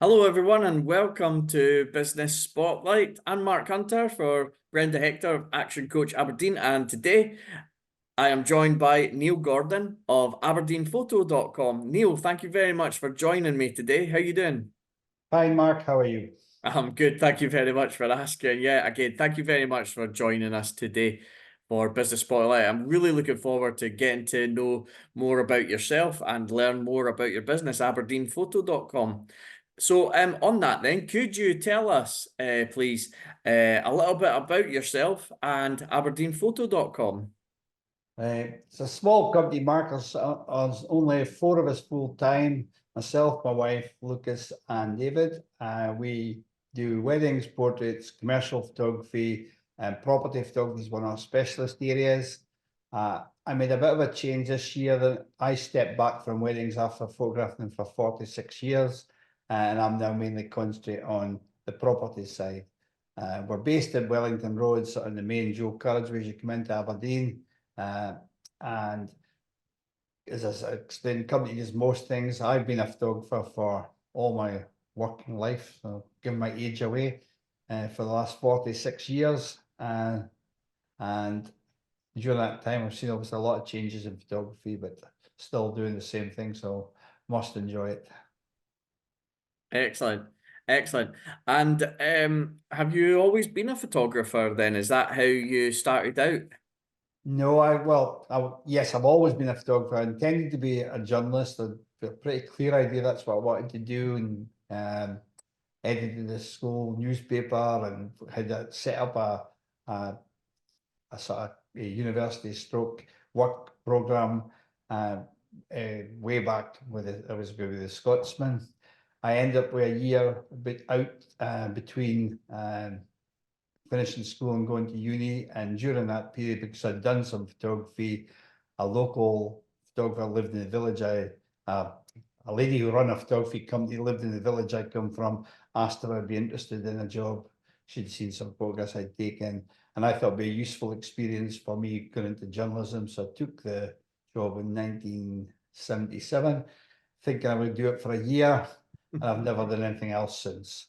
Hello, everyone, and welcome to Business Spotlight. I'm Mark Hunter for Brenda, Hector of ActionCOACH Aberdeen, and today I am joined by Neil Gordon of AberdeenPhoto.com. Neil, thank you very much for joining me today. How are you doing? Hi, Mark. How are you? I'm good. Thank you very much for asking. Yeah, again, thank you very much for joining us today for Business Spotlight. I'm really looking forward to getting to know more about yourself and learn more about your business, AberdeenPhoto.com. So, on that then, could you tell us, please, a little bit about yourself and AberdeenPhoto.com? It's a small company, Mark. There's only four of us full time. Myself, my wife, Lucas, and David. We do weddings, portraits, commercial photography, and property photography is one of our specialist areas. I made a bit of a change this year. That I stepped back from weddings after photographing them for 46 years, and I'm now mainly concentrate on the property side. We're based in Wellington Road, so on the main dual carriageway as you come into Aberdeen. And as I explained, the company does most things. I've been a photographer for all my working life, so giving my age away for the last 46 years. And during that time, I've seen obviously a lot of changes in photography, but still doing the same thing, so must enjoy it. Excellent. Excellent. And have you always been a photographer then? Is that how you started out? No, yes, I've always been a photographer. I intended to be a journalist. I had a pretty clear idea that's what I wanted to do, and edited the school newspaper and had set up a sort of a university stroke work program way back with I was with the Scotsman. I ended up with a year out between finishing school and going to uni, and during that period, because I'd done some photography, a local photographer lived in the village. A lady who ran a photography company lived in the village I come from, asked her if I'd be interested in a job. She'd seen some photographs I'd taken, and I thought it'd be a useful experience for me going into journalism. So I took the job in 1977, thinking I would do it for a year, and I've never done anything else since.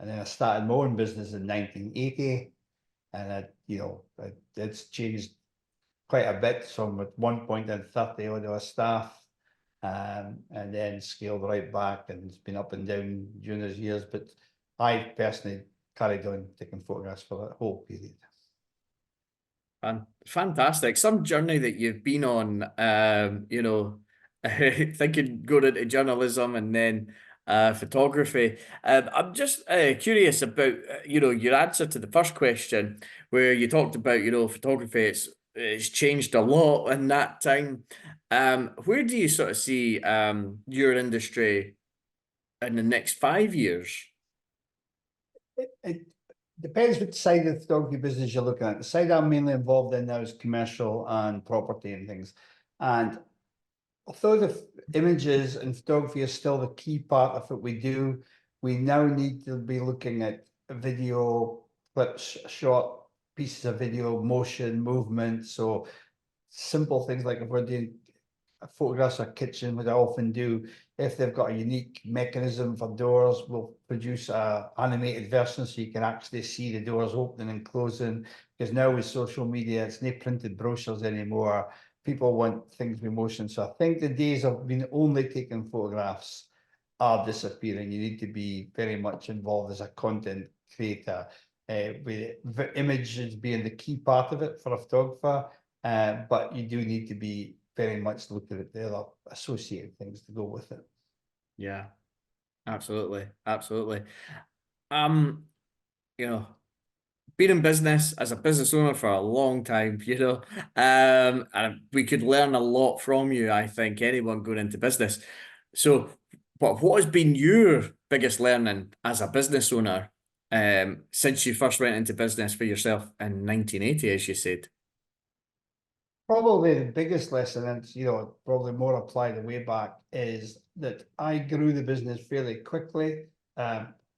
And then I started my own business in 1980, and it's changed quite a bit. So at one point I had 30 odd staff, and then scaled right back, and it's been up and down during those years. But I personally carried on taking photographs for that whole period. Fantastic. Some journey that you've been on, thinking going into journalism and then photography. I'm just curious about, your answer to the first question where you talked about, photography, it's changed a lot in that time. Where do you sort of see your industry in the next 5 years? It depends which side of the photography business you're looking at. The side I'm mainly involved in now is commercial and property and things. And although the images and photography is still the key part of what we do, we now need to be looking at video clips, short pieces of video, motion, movement. So simple things like if we're doing photographs of kitchen, which I often do, if they've got a unique mechanism for doors, we'll produce a animated version so you can actually see the doors opening and closing. Because now with social media, it's not printed brochures anymore. People want things with motion. So I think the days of being only taking photographs are disappearing. You need to be very much involved as a content creator, with images being the key part of it for a photographer. But you do need to be very much looking at the other associated things to go with it. Yeah, absolutely. Absolutely. Um, you know, been in business as a business owner for a long time, and we could learn a lot from you, I think, anyone going into business. So, but what has been your biggest learning as a business owner, since you first went into business for yourself in 1980, as you said? Probably the biggest lesson, and probably more applied way back, is that I grew the business fairly quickly.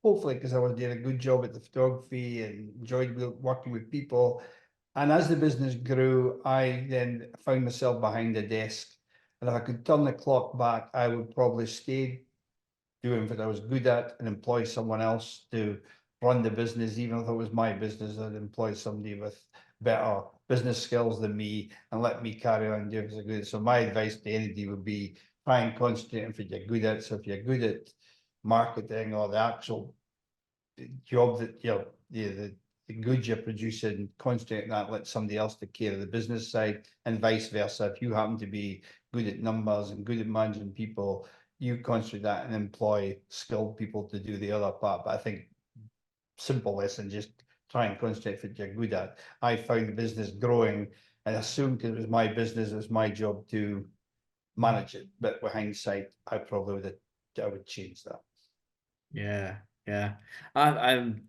Hopefully because I was doing a good job at the photography and enjoyed working with people. And as the business grew, I then found myself behind the desk. And if I could turn the clock back, I would probably stay doing what I was good at and employ someone else to run the business, even if it was my business, I'd employ somebody with better business skills than me and let me carry on doing what I'm good. So my advice to anybody would be try and concentrate on what you're good at. So if you're good at marketing or the actual job that the goods you're producing, concentrate on that, let somebody else take care of the business side, and vice versa. If you happen to be good at numbers and good at managing people, you concentrate that and employ skilled people to do the other part. But I think simple lesson, just try and concentrate what you're good at. I found the business growing and assumed because it was my business, it was my job to manage it. But with hindsight, I would change that. Yeah, yeah. I'm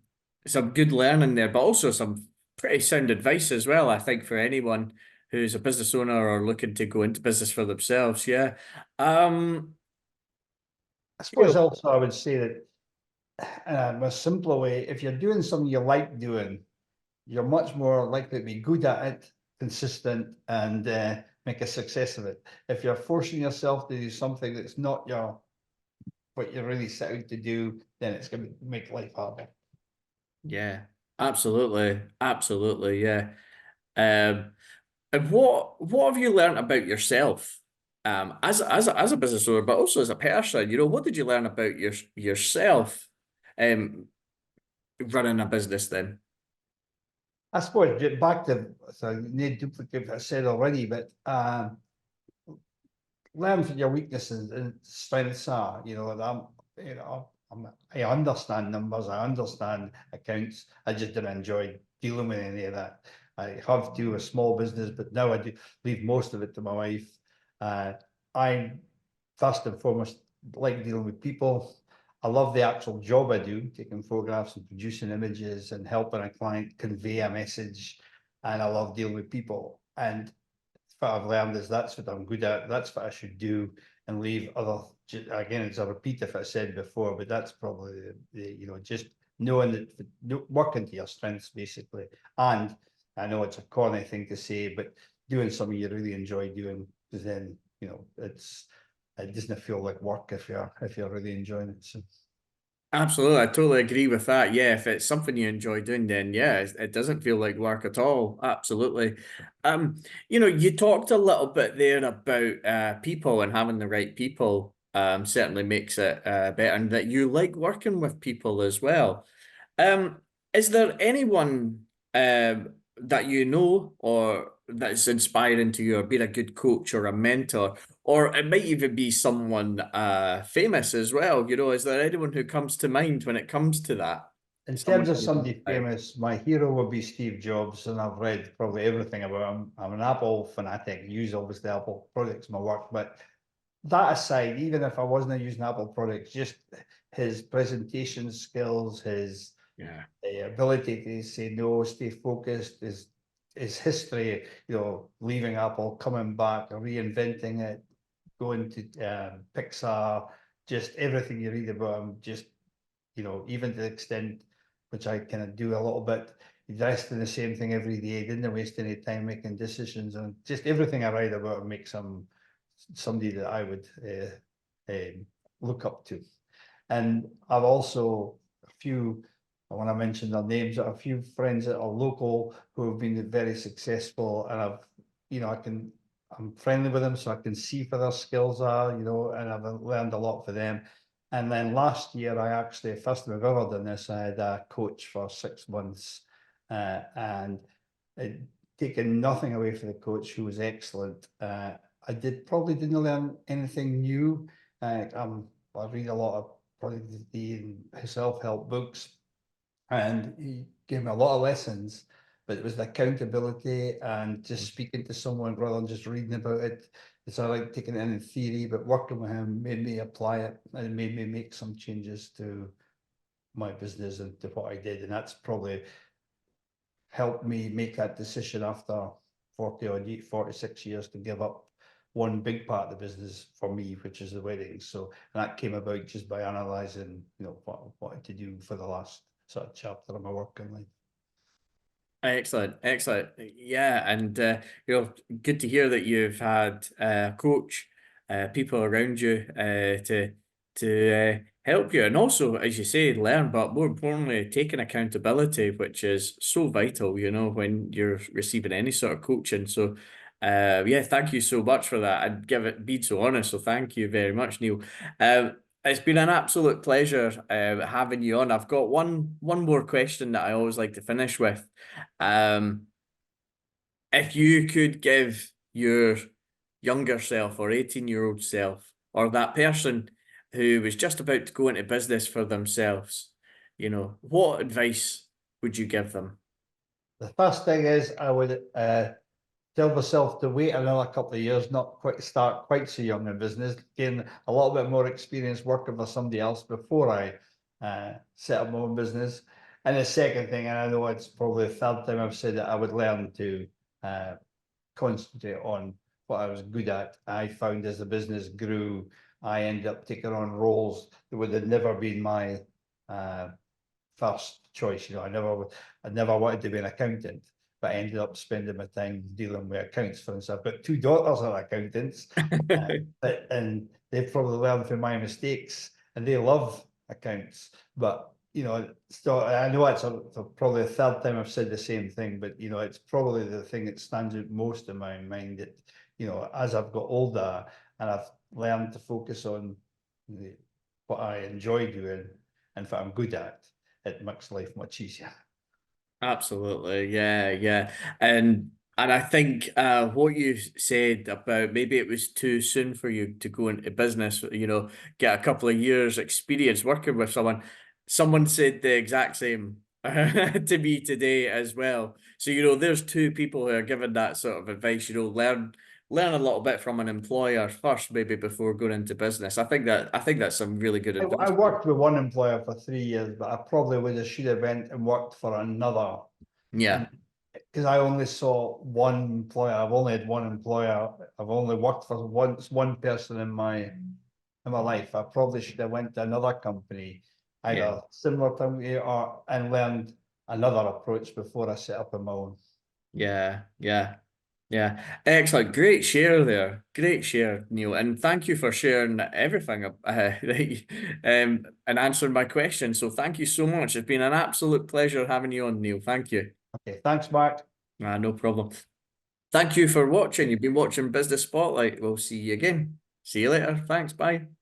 some good learning there, but also some pretty sound advice as well, I think, for anyone who's a business owner or looking to go into business for themselves. Yeah. Um, I you know, suppose also I would say that a simpler way, if you're doing something you like doing, you're much more likely to be good at it, consistent, and make a success of it. If you're forcing yourself to do something that's not what you're really set out to do, then it's going to make life harder. yeah, absolutely. Absolutely, yeah. Um, and what have you learned about yourself? As a business owner, but also as a person, what did you learn about yourself um running a business then? I suppose back to so no duplicate what I said already, but learn from your weaknesses and strengths are. I understand numbers, I understand accounts. I just didn't enjoy dealing with any of that. I have to a small business, but now I do leave most of it to my wife. I first and foremost like dealing with people. I love the actual job I do, taking photographs and producing images and helping a client convey a message. And I love dealing with people. And what I've learned is that's what I'm good at. That's what I should do, and leave other. Again, it's a repeat if I said before, but that's probably just knowing that working to your strengths basically. And I know it's a corny thing to say, but doing something you really enjoy doing, because then it doesn't feel like work if you're really enjoying it. So. Absolutely, I totally agree with that. Yeah, if it's something you enjoy doing, then yeah, it doesn't feel like work at all. Absolutely. You talked a little bit there about people and having the right people. Certainly makes it better, and that you like working with people as well. Um, is there anyone that you know or that's inspiring to you, or being a good coach or a mentor, or it might even be someone famous as well? Is there anyone who comes to mind when it comes to that? In Someone terms of you look somebody at. famous, my hero would be Steve Jobs, and I've read probably everything about him. I'm an Apple fanatic, use obviously Apple products in my work, but that aside, even if I wasn't using Apple products, just his presentation skills, his Yeah. ability to say no, stay focused, his history, leaving Apple, coming back, reinventing it, going to Pixar, just everything you read about him, just even to the extent which I kind of do a little bit, he dressed in the same thing every day, didn't waste any time making decisions, and just everything I write about him makes him somebody that I would look up to. And I've also a few, when I mentioned their names, a few friends that are local who have been very successful, and I'm friendly with them, so I can see what their skills are, and I've learned a lot for them. And then last year, I actually, first time I've ever done this, I had a coach for 6 months, and it taken nothing away from the coach, who was excellent. Probably didn't learn anything new. I read a lot of productivity and self-help books, and he gave me a lot of lessons, but it was the accountability and just speaking to someone rather than just reading about it. It's I like taking it in theory, but working with him made me apply it and made me make some changes to my business and to what I did. And that's probably helped me make that decision after 46 years to give up one big part of the business for me, which is the weddings. So, and that came about just by analysing, what I wanted to do for the last sort of chapter of my working life. Excellent, excellent. Yeah, and good to hear that you've had a coach, people around you to help you. And also, as you say, learn, but more importantly, taking accountability, which is so vital, when you're receiving any sort of coaching. So, yeah, thank you so much for that. I'd give it being so honest. So thank you very much, Neil. It's been an absolute pleasure having you on. I've got one more question that I always like to finish with. Um, if you could give your younger self or 18-year-old self or that person who was just about to go into business for themselves, what advice would you give them? The first thing is I would tell myself to wait another couple of years, not quite start quite so young in business, gain a little bit more experience working for somebody else before I set up my own business. And the second thing, and I know it's probably the third time I've said it, I would learn to uh, concentrate on what I was good at. I found as the business grew, I ended up taking on roles that would have never been my uh, first choice. I never wanted to be an accountant, but I ended up spending my time dealing with accounts. For instance, I've got two daughters that are accountants, and they've probably learned from my mistakes, and they love accounts. But so I know it's probably the third time I've said the same thing, but it's probably the thing that stands out most in my mind. That as I've got older and I've learned to focus on what I enjoy doing and what I'm good at, it makes life much easier. Absolutely, yeah, yeah, and I think what you said about maybe it was too soon for you to go into business, get a couple of years experience working with someone. Someone said the exact same to me today as well. So there's two people who are giving that sort of advice. Learn a little bit from an employer first, maybe before going into business. I think that's some really good I advice. worked with one employer for 3 years, but I probably would have should have went and worked for another. And Yeah, because I only saw one employer, I've only had one employer. I've only worked for one person in my life. I probably should have went to another company, yeah. either similar to me or and learned another approach before I set up on my own. Yeah, yeah, yeah. Excellent. Great share there. Great share, Neil. And thank you for sharing everything and answering my question. So thank you so much. It's been an absolute pleasure having you on, Neil. Thank you. Okay, thanks, Mark. No problem. Thank you for watching. You've been watching Business Spotlight. We'll see you again. See you later. Thanks. Bye.